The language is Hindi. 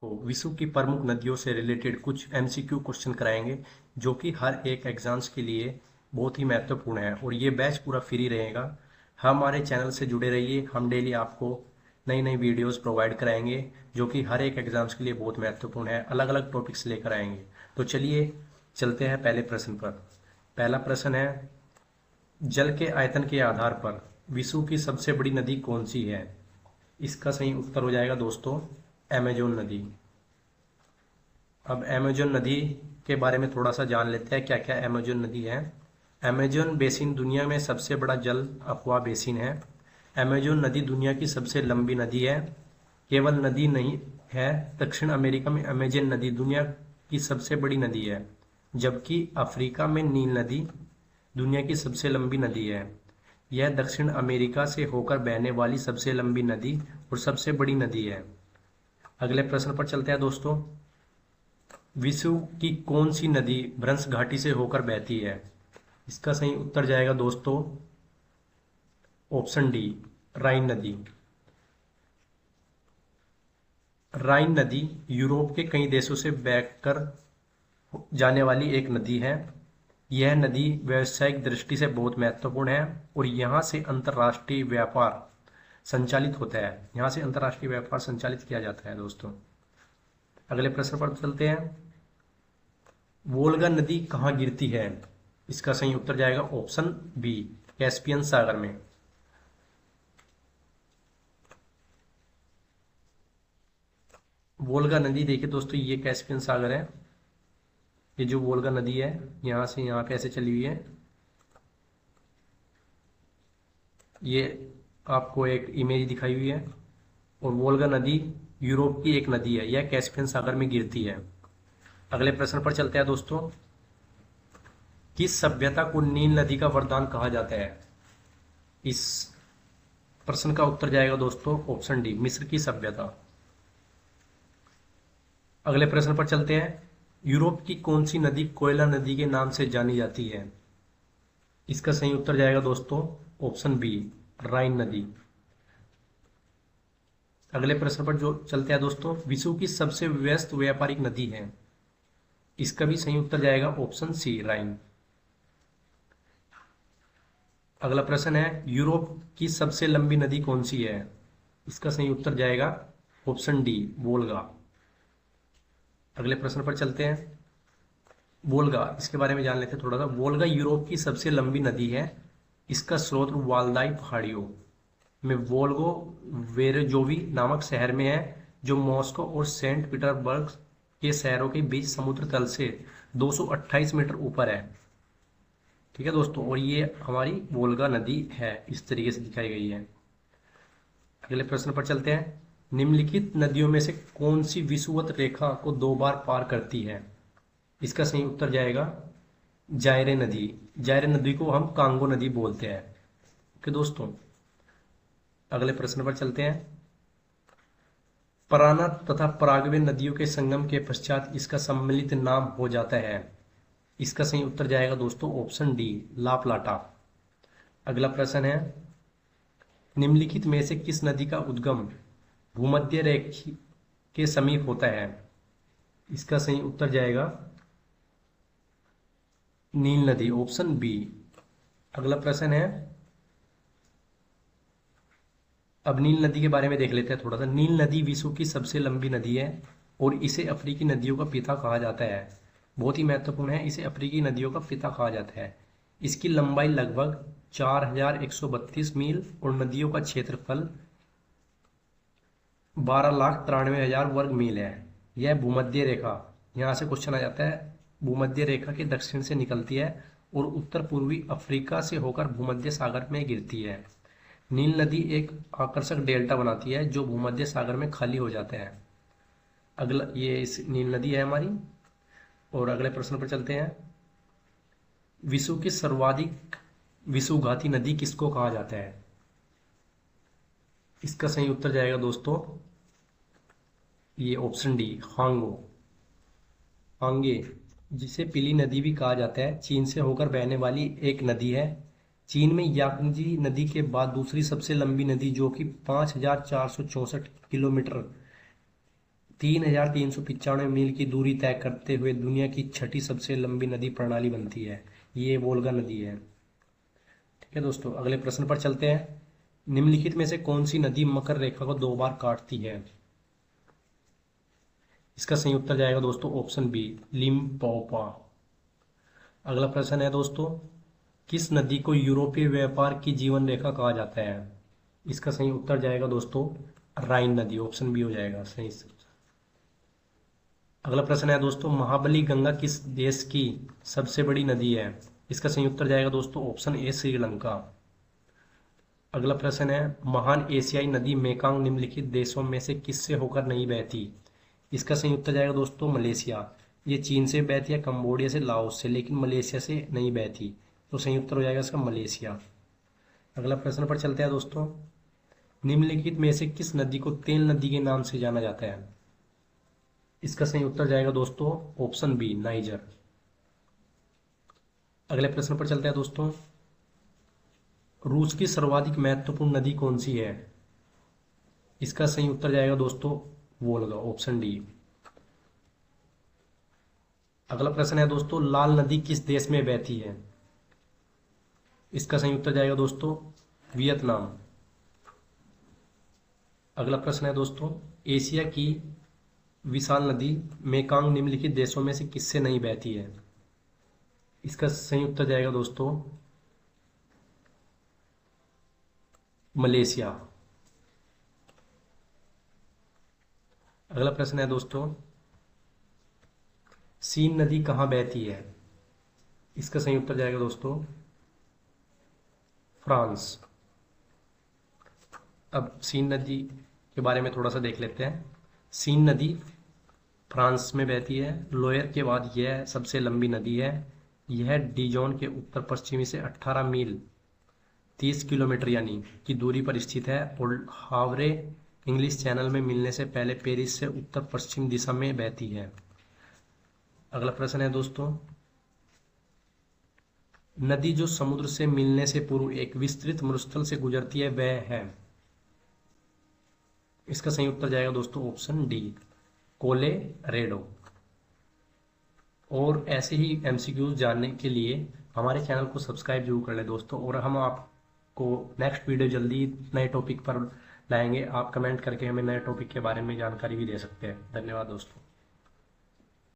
तो विश्व की प्रमुख नदियों से रिलेटेड कुछ एमसीक्यू क्वेश्चन कराएंगे जो कि हर एक एग्जाम्स के लिए बहुत ही महत्वपूर्ण है और ये बैच पूरा फ्री रहेगा। हमारे चैनल से जुड़े रहिए, हम डेली आपको नई नई वीडियोस प्रोवाइड कराएंगे जो कि हर एक एग्जाम्स के लिए बहुत महत्वपूर्ण है, अलग अलग टॉपिक्स लेकर आएंगे। तो चलिए चलते हैं पहले प्रश्न पर। पहला प्रश्न है, जल के आयतन के आधार पर विश्व की सबसे बड़ी नदी कौन सी है? इसका सही उत्तर हो जाएगा दोस्तों अमेजोन नदी। अब अमेजोन नदी के बारे में थोड़ा सा जान लेते हैं क्या क्या अमेजोन नदी है। अमेजोन बेसिन दुनिया में सबसे बड़ा जल अफवाह बेसिन है। अमेजोन नदी दुनिया की सबसे लंबी नदी है। केवल नदी नहीं है, दक्षिण अमेरिका में अमेजन नदी दुनिया की सबसे बड़ी नदी है, जबकि अफ्रीका में नील नदी दुनिया की सबसे लंबी नदी है। यह दक्षिण अमेरिका से होकर बहने वाली सबसे लंबी नदी और सबसे बड़ी नदी है। अगले प्रश्न पर चलते हैं दोस्तों। विश्व की कौन सी नदी भ्रंश घाटी से होकर बहती है? इसका सही उत्तर जाएगा दोस्तों ऑप्शन डी, राइन नदी। राइन नदी यूरोप के कई देशों से बहकर जाने वाली एक नदी है। यह नदी व्यावसायिक दृष्टि से बहुत महत्वपूर्ण है और यहाँ से अंतर्राष्ट्रीय व्यापार संचालित होता है। यहाँ से अंतर्राष्ट्रीय व्यापार संचालित किया जाता है दोस्तों। अगले प्रश्न पर चलते हैं। वोल्गा नदी कहाँ गिरती है? इसका सही उत्तर जाएगा ऑप्शन बी, कैस्पियन सागर में। वोल्गा नदी देखिए दोस्तों, ये कैस्पियन सागर है। ये जो वोल्गा नदी है यहाँ से यहाँ पे ऐसे चली हुई है। ये आपको एक इमेज दिखाई हुई है और वोल्गा नदी यूरोप की एक नदी है, यह कैस्पियन सागर में गिरती है। अगले प्रश्न पर चलते हैं दोस्तों। किस सभ्यता को नील नदी का वरदान कहा जाता है? इस प्रश्न का उत्तर जाएगा दोस्तों ऑप्शन डी, मिस्र की सभ्यता। अगले प्रश्न पर चलते हैं। यूरोप की कौन सी नदी कोयला नदी के नाम से जानी जाती है? इसका सही उत्तर जाएगा दोस्तों ऑप्शन बी, राइन नदी। अगले प्रश्न पर जो चलते हैं दोस्तों। विश्व की सबसे व्यस्त व्यापारिक नदी है? इसका भी सही उत्तर जाएगा ऑप्शन सी, राइन। अगला प्रश्न है, यूरोप की सबसे लंबी नदी कौन सी है? इसका सही उत्तर जाएगा ऑप्शन डी, वोल्गा। अगले प्रश्न पर चलते हैं। वोल्गा, इसके बारे में जान लेते हैं थोड़ा सा। वोल्गा यूरोप की सबसे लंबी नदी है। इसका स्रोत वाल्दाई पहाड़ियों में वोल्गो वेरजोवी नामक शहर में है, जो मॉस्को और सेंट पीटर्सबर्ग के शहरों के बीच समुद्र तल से 228 मीटर ऊपर है। ठीक है दोस्तों, और ये हमारी वोल्गा नदी है, इस तरीके से दिखाई गई है। अगले प्रश्न पर चलते हैं। निम्नलिखित नदियों में से कौन सी विषुवत रेखा को 2 बार पार करती है? इसका सही उत्तर जाएगा जायरे नदी। जायरे नदी को हम कांगो नदी बोलते हैं। ओके दोस्तों, अगले प्रश्न पर चलते हैं। पराना तथा पराग्वे नदियों के संगम के पश्चात इसका सम्मिलित नाम हो जाता है। इसका सही उत्तर जाएगा दोस्तों ऑप्शन डी, ला प्लाटा। अगला प्रश्न है। निम्नलिखित में से किस नदी का उद्गम भूमध्य रेखा के समीप होता है? इसका सही उत्तर जाएगा नील नदी, ऑप्शन बी। अगला प्रश्न है। अब नील नदी के बारे में देख लेते हैं थोड़ा सा। नील नदी विश्व की सबसे लंबी नदी है और इसे अफ्रीकी नदियों का पिता कहा जाता है। बहुत ही महत्वपूर्ण है, इसे अफ्रीकी नदियों का पिता कहा जाता है। इसकी लंबाई लगभग 4132 मील और नदियों का क्षेत्रफल 12,93,000 वर्ग मील है। यह भूमध्य रेखा, यहाँ से क्वेश्चन आ जाता है, भूमध्य रेखा के दक्षिण से निकलती है और उत्तर पूर्वी अफ्रीका से होकर भूमध्य सागर में गिरती है। नील नदी एक आकर्षक डेल्टा बनाती है जो भूमध्य सागर में खाली हो जाता है। अगला, ये इस नील नदी है हमारी। और अगले प्रश्न पर चलते हैं। विश्व की सर्वाधिक विषुगाती नदी किसको कहा जाता है? इसका सही उत्तर जाएगा दोस्तों ये ऑप्शन डी, हांगो। हांगे, जिसे पीली नदी भी कहा जाता है, चीन से होकर बहने वाली एक नदी है। चीन में यांगजी नदी के बाद दूसरी सबसे लंबी नदी, जो कि 5,464 किलोमीटर 3,395 मील की दूरी तय करते हुए दुनिया की छठी सबसे लंबी नदी प्रणाली बनती है। ये वोल्गा नदी है। ठीक है दोस्तों, अगले प्रश्न पर चलते हैं। निम्नलिखित में से कौन सी नदी मकर रेखा को 2 बार काटती है? इसका सही उत्तर जाएगा दोस्तों ऑप्शन बी, लिम्पोपो। अगला प्रश्न है दोस्तों, किस नदी को यूरोपीय व्यापार की जीवन रेखा कहा जाता है? इसका सही उत्तर जाएगा दोस्तों राइन नदी, ऑप्शन बी हो जाएगा सही। अगला प्रश्न है दोस्तों, महाबली गंगा किस देश की सबसे बड़ी नदी है? इसका सही उत्तर जाएगा दोस्तों ऑप्शन ए, श्रीलंका। अगला प्रश्न है, महान एशियाई नदी मेकांग निम्नलिखित देशों में से किससे होकर नहीं बहती? इसका सही उत्तर जाएगा दोस्तों मलेशिया। ये चीन से बहती है, कंबोडिया से, लाओस से, लेकिन मलेशिया से नहीं बहती, तो सही उत्तर हो जाएगा इसका मलेशिया। अगला प्रश्न पर चलते हैं दोस्तों, निम्नलिखित में से किस नदी को तेल नदी के नाम से जाना जाता है? इसका सही उत्तर जाएगा दोस्तों ऑप्शन बी, नाइजर। अगले प्रश्न पर चलते हैं दोस्तों, रूस की सर्वाधिक महत्वपूर्ण नदी कौन सी है? इसका सही उत्तर जाएगा दोस्तों वोल्गा, ऑप्शन डी। अगला प्रश्न है दोस्तों, लाल नदी किस देश में बहती है? इसका सही उत्तर जाएगा दोस्तों वियतनाम। अगला प्रश्न है दोस्तों, एशिया की विशाल नदी मेकांग निम्नलिखित देशों में से किससे नहीं बहती है? इसका सही उत्तर जाएगा दोस्तों मलेशिया। अगला प्रश्न है दोस्तों, सीन नदी कहाँ बहती है? इसका सही उत्तर जाएगा दोस्तों फ्रांस। अब सीन नदी के बारे में थोड़ा सा देख लेते हैं। सीन नदी फ्रांस में बहती है। लोयर के बाद यह सबसे लंबी नदी है। यह डिजोन के उत्तर पश्चिमी से 18 मील 30 किलोमीटर यानी की दूरी पर स्थित है और हावरे इंग्लिश चैनल में मिलने से पहले पेरिस से उत्तर पश्चिम दिशा में बहती है। अगला प्रश्न है दोस्तों, नदी जो समुद्र से मिलने से पूर्व एक विस्तृत मरुस्थल से गुजरती है वह है? इसका सही उत्तर जाएगा दोस्तों ऑप्शन डी, कोलोरेडो। और ऐसे ही एमसीक्यूज जानने के लिए हमारे चैनल को सब्सक्राइब जरूर कर लें दोस्तों। और हम आपको नेक्स्ट वीडियो जल्दी नए टॉपिक पर लाएंगे। आप कमेंट करके हमें नए टॉपिक के बारे में जानकारी भी दे सकते हैं। धन्यवाद दोस्तों।